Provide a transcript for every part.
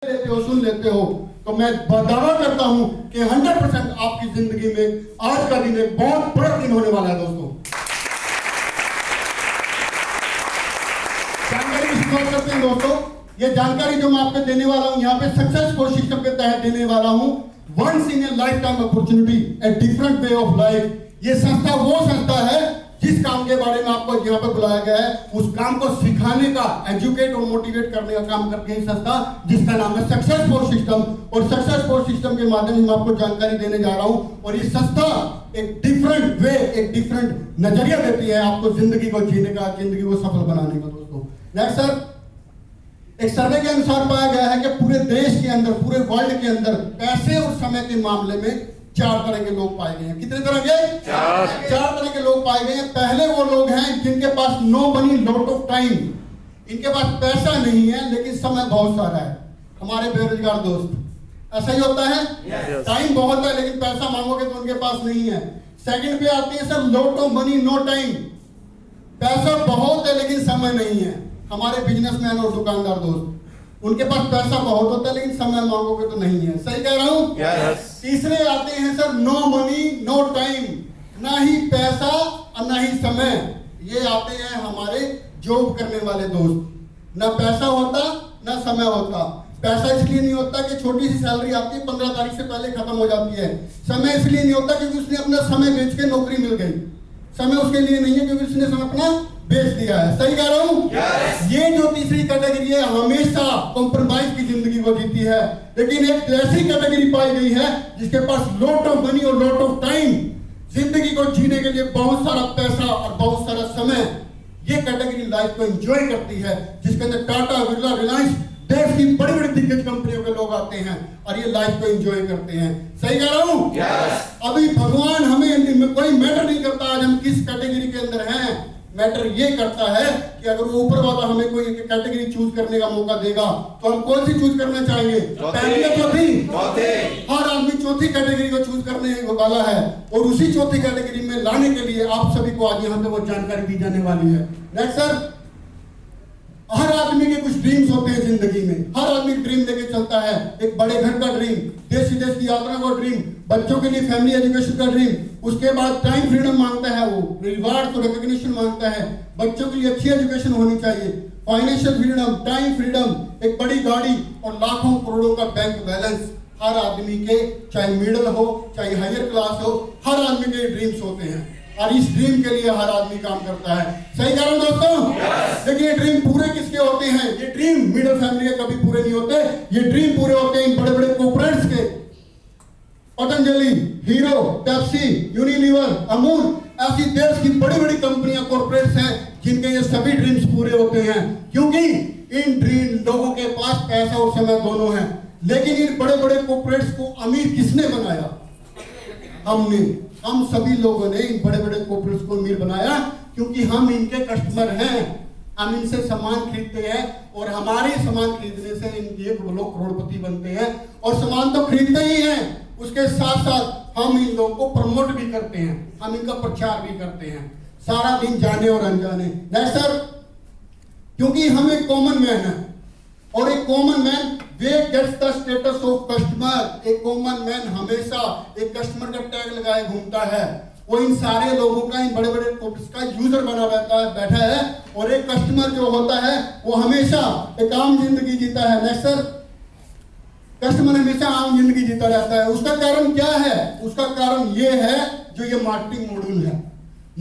लेते हो, सुन लेते हो, तो मैं दावा करता हूं कि 100% आपकी जिंदगी में आज का दिन एक बहुत बड़ा दिन होने वाला है दोस्तों। जानकारी की शुरुआत करते हैं दोस्तों। ये जानकारी जो मैं आपको देने वाला हूं यहाँ पे सक्सेसफुल सिस्टम के तहत देने वाला हूं। Once in a lifetime opportunity, a different way of life. ये संस्था वो संस्था है जिस काम के बारे में आपको यहाँ पर बुलाया गया है, उस काम को सिखाने का, एजुकेट और मोटिवेट करने का काम करती है संस्था, जिसका नाम है सक्सेसफुल सिस्टम। और सक्सेसफुल सिस्टम के माध्यम से मैं आपको जानकारी देने जा रहा हूँ। और ये संस्था एक डिफरेंट वे, एक डिफरेंट नजरिया देती है आपको जिंदगी को जीने का, जिंदगी को सफल बनाने का दोस्तों। नेक्स्ट सर, एक सर्वे के अनुसार पाया गया है कि पूरे देश के अंदर, पूरे वर्ल्ड के अंदर पैसे और समय के मामले में 4 तरह के लोग पाए गए हैं। कितने तरह के? 4 तरह के लोग पाए गए हैं। पहले वो लोग हैं जिनके पास no money lot of time, इनके पास पैसा नहीं है लेकिन समय बहुत सारा है। हमारे बेरोजगार दोस्त, ऐसा ही होता है। टाइम बहुत है लेकिन पैसा मांगोगे तो उनके पास नहीं है। सेकंड पे आती है sir lot of money no time, पैसा बहुत है लेकिन समय नहीं है। हमारे बिजनेसमैन और दुकानदार दोस्त, उनके पास पैसा बहुत होता है लेकिन समय मांगोगे तो नहीं है। सही कह रहा हूं? तीसरे आते हैं sir no money no time, ना ही पैसा और ना ही समय। ये आते हैं हमारे जॉब करने वाले दोस्त। ना पैसा होता ना समय होता। पैसा इसलिए नहीं होता कि छोटी सी सैलरी आती है, 15 तारीख से पहले खत्म हो जाती है। समय इसलिए नहीं होता क्योंकि उसने अपना समय बेच के नौकरी मिल गई। समय उसके लिए नहीं है क्योंकि उसने समय अपना बेच दिया है। सही कह रहा हूं? ये जो तीसरी कैटेगरी है हमेशा कॉम्प्रोमाइज की जिंदगी को जीती है। लेकिन एक ऐसी कैटेगरी पाई गई है जिसके पास लॉट ऑफ मनी और लॉट ऑफ टाइम, जिंदगी को जीने के लिए बहुत सारा पैसा और बहुत सारा समय। ये कैटेगरी लाइफ को एंजॉय करती है, जिसके अंदर टाटा, बिरला, रिलायंस, देश की बड़ी बड़ी दिग्गज कंपनियों के लोग आते हैं और ये लाइफ को एंजॉय करते हैं। सही कह रहा हूं? अभी भगवान हमें कोई मैटर नहीं करता आज हम किस कैटेगरी के अंदर हैं। मैटर ये करता है कि अगर वो ऊपर वाला हमें कोई कैटेगरी चूज करने का मौका देगा तो हम कौन सी चूज करना चाहेंगे? पहली या चौथी? हर आदमी चौथी कैटेगरी को चूज करने वाला है। और उसी चौथी कैटेगरी में लाने के लिए आप सभी को आज यहाँ पे वो जानकारी दी जाने वाली है। नेक्स्ट सर, हर आदमी के कुछ ड्रीम्स होते हैं जिंदगी में। हर आदमी ड्रीम लेके चलता है। एक बड़े घर का ड्रीम, देश विदेश की यात्रा का ड्रीम, बच्चों के लिए फैमिली एजुकेशन का ड्रीम, उसके बाद टाइम फ्रीडम मांगता है, वो रिवार्ड और रिकॉग्निशन मांगता है। बच्चों के लिए अच्छी एजुकेशन होनी चाहिए, फाइनेंशियल फ्रीडम, टाइम फ्रीडम, एक बड़ी गाड़ी और लाखों करोड़ों का बैंक बैलेंस। हर आदमी के, चाहे मिडिल हो चाहे हायर क्लास हो, हर आदमी के ड्रीम्स होते हैं और इस ड्रीम के लिए हर आदमी काम करता है। सही कह रहा हूं दोस्तों? लेकिन ये ड्रीम पूरे किसके होते हैं? ये ड्रीम मिडिल फैमिली के कभी पूरे नहीं होते। ये ड्रीम पूरे होते हैं इन बड़े बड़े कॉर्पोरेट्स के। Patanjali, hero, Pepsi, Unilever, Amul, ऐसी देश की बड़ी बड़ी कंपनियां, कॉर्पोरेट्स हैं जिनके ये सभी ड्रीम्स पूरे होते हैं, क्योंकि इन ड्रीम लोगों के पास पैसा और समय दोनों है। लेकिन इन बड़े बड़े कॉर्पोरेट्स को अमीर किसने बनाया? हमने, हम सभी लोगों ने इन बड़े बड़े कॉर्पोरेट्स को अमीर बनाया क्योंकि हम इनके कस्टमर हैं। हम इनसे सामान खरीदते हैं और हमारे सामान खरीदने से ये लोग करोड़पति बनते हैं। और सामान तो खरीदते ही हैं, उसके साथ साथ हम इन लोगों को प्रमोट भी करते हैं, हम इनका प्रचार भी करते हैं, सारा दिन जाने और अनजाने। नहीं सर, क्योंकि हम एक कॉमन मैन है और एक कॉमन मैन वे gets the status of customer. एक कॉमन मैन हमेशा एक कस्टमर का टैग लगाए घूमता है। वो इन सारे लोगों का, इन बड़े बड़े कॉर्पोरेट्स का यूजर बना रहता है, बैठा है। और एक कस्टमर जो होता है वो हमेशा एक आम जिंदगी जीता है। नेक्स्ट सर, कस्टमर हमेशा आम जिंदगी जीता रहता है। उसका कारण क्या है? उसका कारण ये है जो ये मार्केटिंग मॉड्यूल है।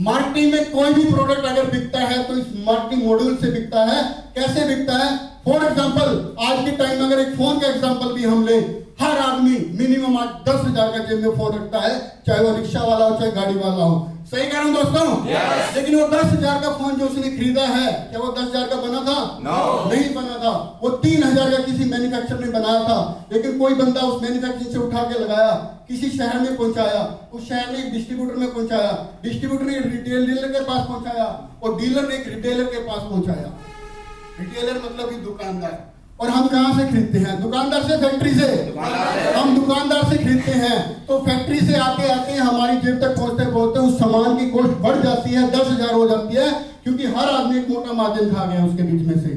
मार्केटिंग में कोई भी प्रोडक्ट अगर बिकता है तो इस मार्केटिंग मॉड्यूल से बिकता है। कैसे बिकता है? फॉर एग्जांपल, आज के टाइम में अगर एक फोन का एग्जांपल भी हम ले, हर आदमी मिनिमम आज 10,000 का जेब में फोन रखता है, चाहे वो रिक्शा वाला हो चाहे गाड़ी वाला हो। सही कह रहा हूं दोस्तों? लेकिन वो 10,000 का फोन जो उसने खरीदा है, क्या वो 10,000 का बना था? नहीं बना था। वो 3,000 का किसी मैन्युफैक्चरर ने बनाया था। लेकिन कोई बंदा उस मैन्युफैक्चरिंग से उठा के लगाया, किसी शहर में पहुंचाया, उस शहर ने एक डिस्ट्रीब्यूटर में पहुंचाया, डिस्ट्रीब्यूटर ने रिटेल डीलर के पास पहुंचाया और डीलर ने एक रिटेलर के पास पहुंचाया। रिटेलर मतलब कि दुकानदार। और हम कहां से खरीदते हैं? दुकानदार से, फैक्ट्री से। हम दुकानदार से खरीदते हैं तो फैक्ट्री से आते आते हमारी जेब तक पहुंचते पहुंचते उस सामान की कॉस्ट बढ़ जाती है, 10,000 हो जाती है, क्योंकि हर आदमी एक मोटा मार्जिन खा गया उसके बीच में से।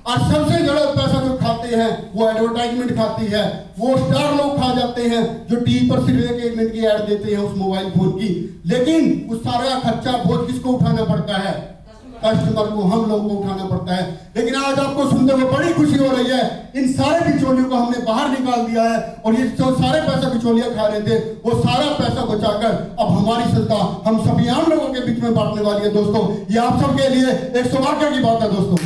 और सबसे ज्यादा पैसा जो खाते हैं वो एडवर्टाइजमेंट खाती है, वो स्टार लोग खा जाते हैं जो टीवी पर सिर्फ 1 मिनट की ऐड देते हैं उस मोबाइल फोन की। लेकिन उस सारा खर्चा बोझ किसको उठाना पड़ता है? कस्टमर को, हम लोगों को उठाना पड़ता है। लेकिन आज आपको सुनते हुए बड़ी खुशी हो रही है, इन सारे बिचौलियों को हमने बाहर निकाल दिया है और ये जो सारे पैसा बिचौलिया खा रहे थे वो सारा पैसा बचाकर अब हमारी संस्था हम सभी आम लोगों के बीच में बांटने वाली है। दोस्तों, ये आप सबके लिए एक सौभाग्य की बात है। दोस्तों,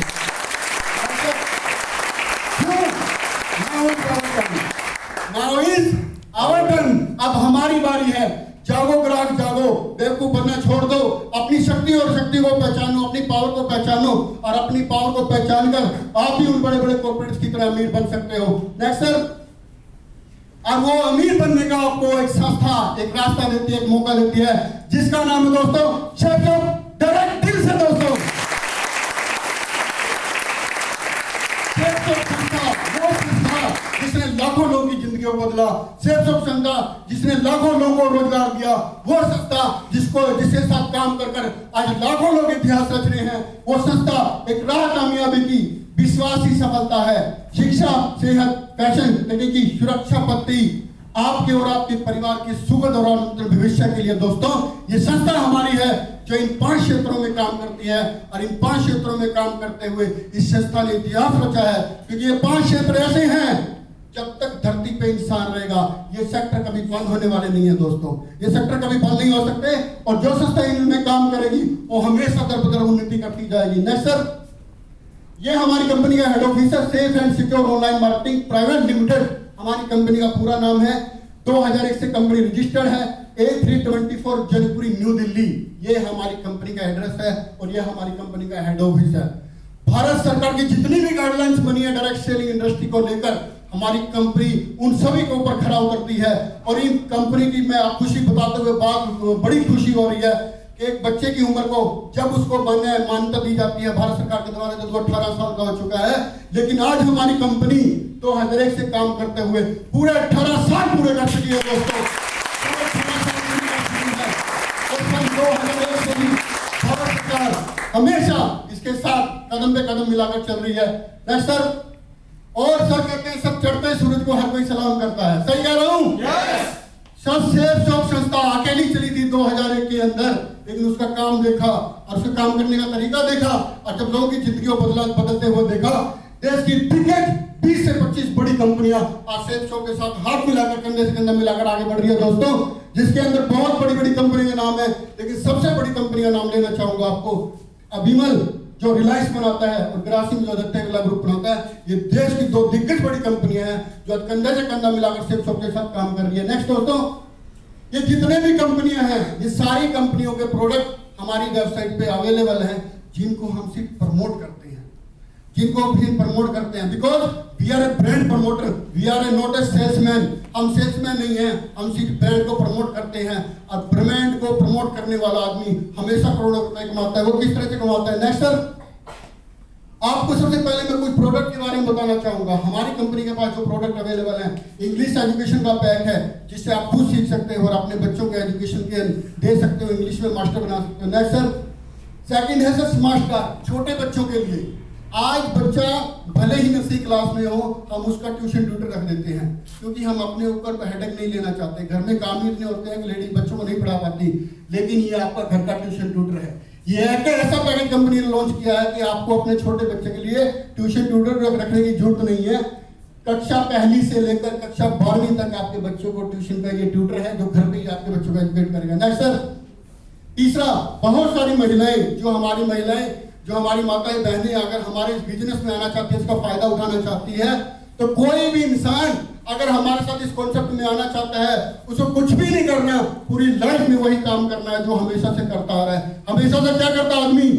नाउ इज आवर टर्न, अब हमारी बारी है। जागो ग्राहक जागो, बेवकूफ बनना छोड़ दो, अपनी शक्ति और शक्ति को पहचानो, अपनी पावर को पहचानो और अपनी पावर को पहचान कर आप भी उन बड़े बड़े कॉर्पोरेट्स की तरह अमीर बन सकते हो। नेक्स्ट सर, और वो अमीर बनने का आपको एक संस्था एक रास्ता देती है, एक मौका देती है, जिसका नाम है दोस्तों शेफ शॉप डायरेक्ट दिल से। दोस्तों, शेफ शॉप संस्था वो संस्था जिसने लाखों लोगों की जिंदगी को बदला, शेफ शॉप संस्था जिसने लाखों लोगों को रोजगार दिया, वो संस्था जिसके साथ काम कर कर आज लाखों लोग इतिहास रच रहे हैं, वो संस्था एक राह कामयाबी की विश्वास ही सफलता है। शिक्षा, सेहत, फैशन, तकनीकी, सुरक्षा पद्धति आपके और आपके परिवार के सुखद और आनंद भविष्य के लिए दोस्तों ये संस्था हमारी है जो इन 5 क्षेत्रों में काम करती है। और इन 5 क्षेत्रों में काम करते हुए इस संस्था ने इतिहास रचा है, क्योंकि ये 5 क्षेत्र ऐसे हैं जब तक धरती पे इंसान रहेगा ये सेक्टर कभी बंद होने वाले नहीं है। दोस्तों, ये सेक्टर कभी बंद नहीं हो सकते और जो संस्था इनमें काम करेगी वो हमेशा दर बदर उन्नति करती जाएगी। नेक्स्ट सर, ये हमारी कंपनी का हेड ऑफिस है, safe and secure online marketing private limited हमारी कंपनी का पूरा नाम है। 2001 से कंपनी रजिस्टर्ड है, A324 जनकपुरी न्यू दिल्ली ये हमारी कंपनी का एड्रेस है और ये हमारी कंपनी का हेड ऑफिस है। भारत सरकार की जितनी भी गाइडलाइंस बनी है डायरेक्ट सेलिंग इंडस्ट्री को लेकर, हमारी कंपनी उन सभी के ऊपर खरा उतरती है। और इन कंपनी की मैं खुशी बताते हुए बात बड़ी खुशी हो रही है कि एक बच्चे की उम्र को जब उसको मान्यता दी जाती है भारत सरकार के द्वारा, जब वो 18 साल का हो चुका है, लेकिन आज हमारी कंपनी 2001 से काम करते हुए पूरे 18 साल पूरे कर चुकी है। दोस्तों, 2001 से भी भारत सरकार हमेशा इसके साथ कदम पे कदम मिलाकर चल रही है। नेक्स्ट सर, और सर कहते हैं सब चढ़ते सूरज को हर कोई सलाम करता है, सही कह रहा हूं? yes! सब सेफ शॉप संस्था अकेली चली थी 2001 के अंदर, लेकिन उसका काम देखा और उसका काम करने का तरीका देखा और जब लोगों की जिंदगी को बदलते हुए देखा, देश की टिकट 20 से 25 बड़ी कंपनियां आज सेफ शॉप के साथ हाथ मिलाकर कंधे से कंधा मिलाकर आगे बढ़ रही है। दोस्तों, जिसके अंदर बहुत बड़ी बड़ी कंपनी के नाम है, लेकिन सबसे बड़ी कंपनी का नाम लेना चाहूंगा आपको। अभिमल जो रिलायंस बनाता है और ग्रासिम जो दत्ते बिरला ग्रुप बनाता है, ये देश की 2 दिग्गज बड़ी कंपनियां हैं जो कंधे से कंधा मिलाकर सेफ शॉप के साथ काम कर रही है। नेक्स्ट दोस्तों, ये जितने भी कंपनियां हैं ये सारी कंपनियों के प्रोडक्ट हमारी वेबसाइट पे अवेलेबल हैं, जिनको हम सिर्फ प्रमोट करते हैं, because we are a brand promoter, we are a not a salesman. हम सेल्समैन नहीं हैं, हम सिर्फ ब्रांड को प्रमोट करते हैं और ब्रांड को प्रमोट करने वाला आदमी हमेशा करोड़ों रुपए कमाता है। वो किस तरह से कमाता है? नेक्स्ट सर, आपको सबसे पहले मैं कुछ प्रोडक्ट के बारे में बताना चाहूंगा। हमारी कंपनी के पास जो प्रोडक्ट अवेलेबल है, इंग्लिश एजुकेशन का पैक है जिससे आप खुद सीख सकते हो और अपने बच्चों के एजुकेशन के दे सकते हो, इंग्लिश में मास्टर बना सकते हो। नेक्स्ट सर, सेकंड है सर स्मार्ट कार्ड छोटे बच्चों के लिए। आज बच्चा भले ही नर्सरी क्लास में हो, हम उसका ट्यूशन ट्यूटर रख देते हैं क्योंकि हम अपने ऊपर हेडेक नहीं लेना चाहते। घर में काम ही इतने होते हैं कि लेडीज बच्चों को नहीं पढ़ा पाती, लेकिन ये आपका घर का ट्यूशन ट्यूटर है। ये एक ऐसा पैकेज कंपनी ने लॉन्च किया है कि आपको अपने छोटे बच्चे के लिए ट्यूशन ट्यूटर रखने की जरूरत नहीं है। कक्षा 1 से लेकर कक्षा 12वीं तक आपके बच्चों को ट्यूशन का ये ट्यूटर है जो घर पे ही आपके बच्चों को एजुकेट करेगा। नेक्स्ट सर, तीसरा, बहुत सारी महिलाएं जो हमारी माताएं बहनें अगर हमारे इस बिजनेस में आना चाहती है, इसका फायदा उठाना चाहती है, तो कोई भी इंसान अगर हमारे साथ इस कॉन्सेप्ट में आना चाहता है, उसको कुछ भी नहीं करना, पूरी लाइफ में वही काम करना है जो हमेशा से करता आ रहा है। हमेशा से क्या करता है आदमी?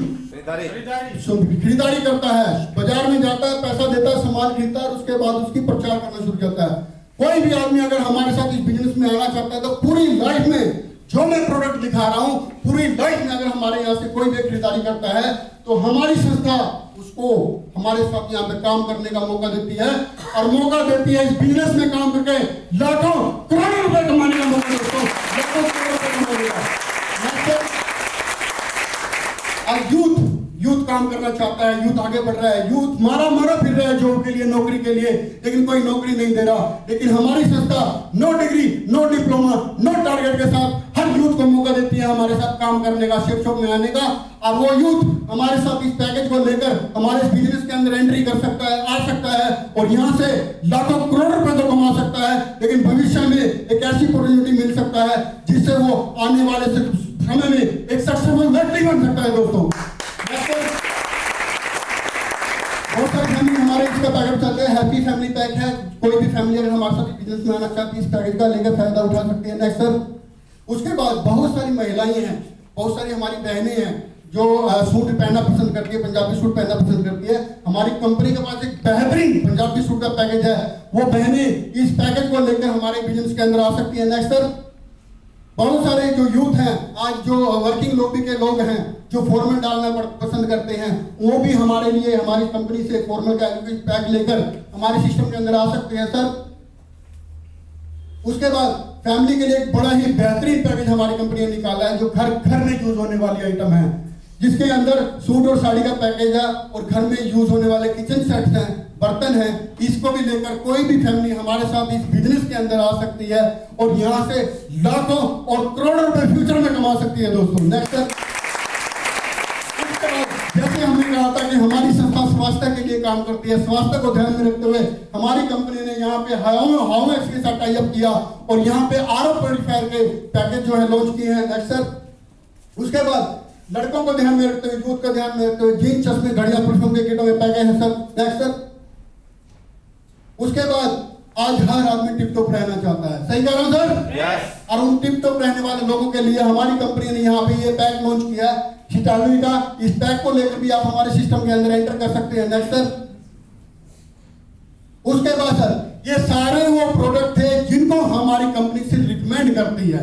खरीदारी करता है, बाजार में जाता है, पैसा देता है, सामान खरीदता है और उसके बाद उसकी प्रचार करना शुरू करता है। कोई भी आदमी अगर हमारे साथ इस बिजनेस में आना चाहता है तो पूरी लाइफ में जो मैं प्रोडक्ट दिखा रहा हूं, पूरी लाइफ में अगर हमारे यहाँ से कोई भी खरीदारी करता है तो हमारी संस्था उसको हमारे साथ यहाँ पे काम करने का मौका देती है और मौका देती है इस बिजनेस में काम करके लाखों करोड़ों रुपए कमाने का मौका देती है। लाखों करोड़ों रुपए कमाने का। और यूथ काम करना चाहता है, यूथ आगे बढ़ रहा है, यूथ मारा मारा फिर रहा है जॉब के लिए, नौकरी के लिए, लेकिन कोई नौकरी नहीं दे रहा। लेकिन हमारी संस्था no degree, no diploma, no target के साथ हर यूथ को मौका देती है हमारे साथ काम करने का, शिप शॉप में आने का। और वो यूथ हमारे साथ इस पैकेज को लेकर हमारे बिजनेस के अंदर एंट्री कर सकता है, आ सकता है और यहाँ से लाखों करोड़ रुपए तो कमा सकता है। लेकिन भविष्य में एक ऐसी अपॉर्चुनिटी मिल सकता है जिससे वो आने वाले समय में एक सक्सेसफुल व्यक्ति बन सकता है। दोस्तों बहुत सारी फैमिली हमारे इसका पैकेज चलते हैं, हैप्पी फैमिली पैक है। कोई भी फैमिली अगर हमारे साथ बिजनेस में आना चाहती है इस पैकेज का लेकर फायदा उठा सकती है। नेक्स्ट सर, उसके बाद बहुत सारी महिलाएं हैं, बहुत सारी हमारी बहनें हैं जो सूट पहनना पसंद करती है, पंजाबी सूट पहनना पसंद करती है। हमारी कंपनी के पास एक बेहतरीन पंजाबी सूट का पैकेज है, वो बहनें इस पैकेज को लेकर हमारे बिजनेस के अंदर आ सकती है। नेक्स्ट सर, बहुत सारे जो यूथ हैं आज, जो वर्किंग लॉबी के लोग हैं, जो फॉर्मल डालना पसंद करते हैं, वो भी हमारे लिए हमारी कंपनी से फॉर्मल का पैक लेकर हमारे सिस्टम के अंदर आ सकते हैं सर। उसके बाद फैमिली के लिए एक बड़ा ही बेहतरीन पैकेज हमारी कंपनी ने निकाला है, जो घर घर में यूज होने वाली आइटम है, जिसके अंदर सूट और साड़ी का पैकेज है और घर में यूज होने वाले किचन सेट्स हैं, बर्तन हैं। इसको भी लेकर कोई भी फैमिली हमारे साथ इस बिजनेस के अंदर आ सकती है और यहाँ से लाखों और करोड़ों रुपए फ्यूचर में कमा सकती है। दोस्तों नेक्स्ट, जैसे हमने कहा था कि हमारी संस्था स्वास्थ्य के लिए काम करती है, स्वास्थ्य को ध्यान में रखते हुए हमारी कंपनी ने यहाँ पे हाउमेक्स के साथ टाई अप किया और यहाँ पे आरओ प्यूरिफायर के पैकेज जो है लॉन्च किए हैं। नेक्स्ट सर, उसके बाद लड़कों को ध्यान में रखते हुए, यूथ को ध्यान में रखते हुए जीन, चश्मे, घड़ियां, परफ्यूम के किटों में पैकेज है सर। नेक्स्ट सर, उसके बाद आज हर आदमी टिप टॉप रहना चाहता है, सही कह रहा हूं सर? yes. और उन टिप टॉप रहने वाले लोगों के लिए हमारी कंपनी ने यहाँ पे ये पैक लॉन्च किया है शिटालवी का। इस पैक को लेकर भी आप हमारे सिस्टम के अंदर एंटर कर सकते हैं। नेक्स्ट सर, उसके बाद सर, ये सारे वो प्रोडक्ट थे जिनको हमारी कंपनी से रिकमेंड करती है।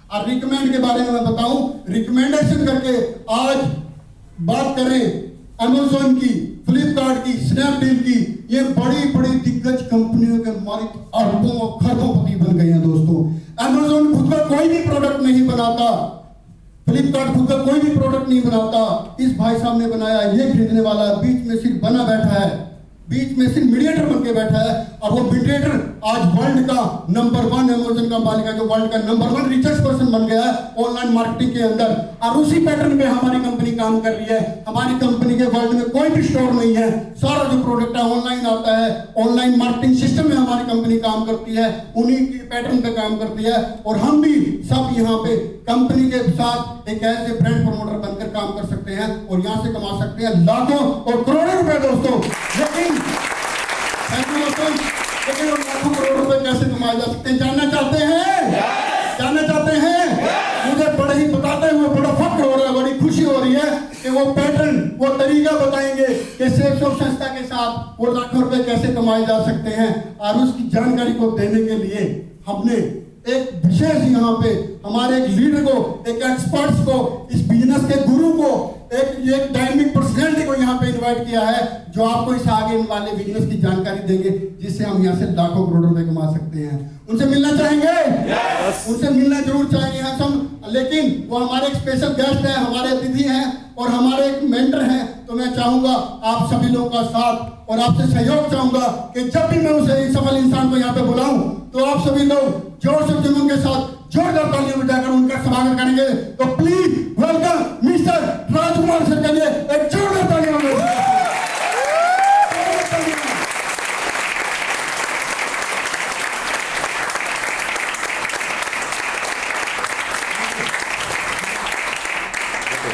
और रिकमेंड के बारे में मैं बताऊं, रिकमेंडेशन करके आज बात करें अमेज़न की, फ्लिपकार्ट की, स्नैपडील की, ये बड़ी बड़ी दिग्गज कंपनियों के मालिक अरबों और खरबोपति बन गए हैं। दोस्तों अमेज़न खुद का कोई भी प्रोडक्ट नहीं बनाता, फ्लिपकार्ट खुद का कोई भी प्रोडक्ट नहीं बनाता, इस भाई साहब ने बनाया, ये खरीदने वाला बीच में सिर्फ बना बैठा है, बीच में सिर्फ मीडिएटर बन के बैठा है। और वो मीडिएटर आज वर्ल्ड का नंबर 1 अमेज़न का मालिक है, जो वर्ल्ड का नंबर 1 रिचेस्ट पर्सन बन गया है ऑनलाइन मार्केटिंग के अंदर। और उसी पैटर्न पे हमारी कंपनी काम कर रही है। हमारी कंपनी के वर्ल्ड में कोई भी स्टोर नहीं है, सारा जो प्रोडक्ट है ऑनलाइन आता है, ऑनलाइन मार्केटिंग सिस्टम में हमारी कंपनी काम करती है, उन्हीं के पैटर्न पे काम करती है। और हम भी सब यहाँ पे कंपनी के साथ एक ऐसे ब्रांड प्रमोटर बनकर काम कर सकते हैं और यहाँ से कमा सकते हैं लाखों और करोड़ों रुपए। दोस्तों लेकिन लेकिन लाखों करोड़ रुपए कैसे कमाए जा सकते हैं, जानना चाहते हैं? जानना चाहते हैं? मुझे बड़े ही बताते हुए बड़ा फख्र हो रहा है, बड़ी खुशी हो रही है कि वो पैटर्न, वो तरीका बताएंगे कि सेफ शॉप संस्था के साथ वो लाखों रुपए कैसे कमाए जा सकते हैं। और उसकी जानकारी को देने के लिए हमने एक विशेष यहाँ पे हमारे एक लीडर को, एक एक्सपर्ट्स को, इस बिजनेस के गुरु को, एक डायनामिक पर्सनैलिटी को यहाँ पे इनवाइट किया है, जो आपको इस आगे वाले बिजनेस की जानकारी देंगे, जिससे हम यहाँ से लाखों करोड़ रुपए कमा सकते हैं। उनसे मिलना चाहेंगे? yes. उनसे मिलना जरूर चाहेंगे हम, लेकिन वो हमारे एक स्पेशल गेस्ट है, हमारे अतिथि हैं और हमारे एक मेंटर हैं। तो मैं चाहूंगा आप सभी लोगों का साथ और आपसे सहयोग चाहूंगा कि जब भी मैं उसे सफल इंसान को यहाँ पे बुलाऊं तो आप सभी लोग जोर से जुनून के साथ जोरदार तालियां बजाकर उनका स्वागत करेंगे। तो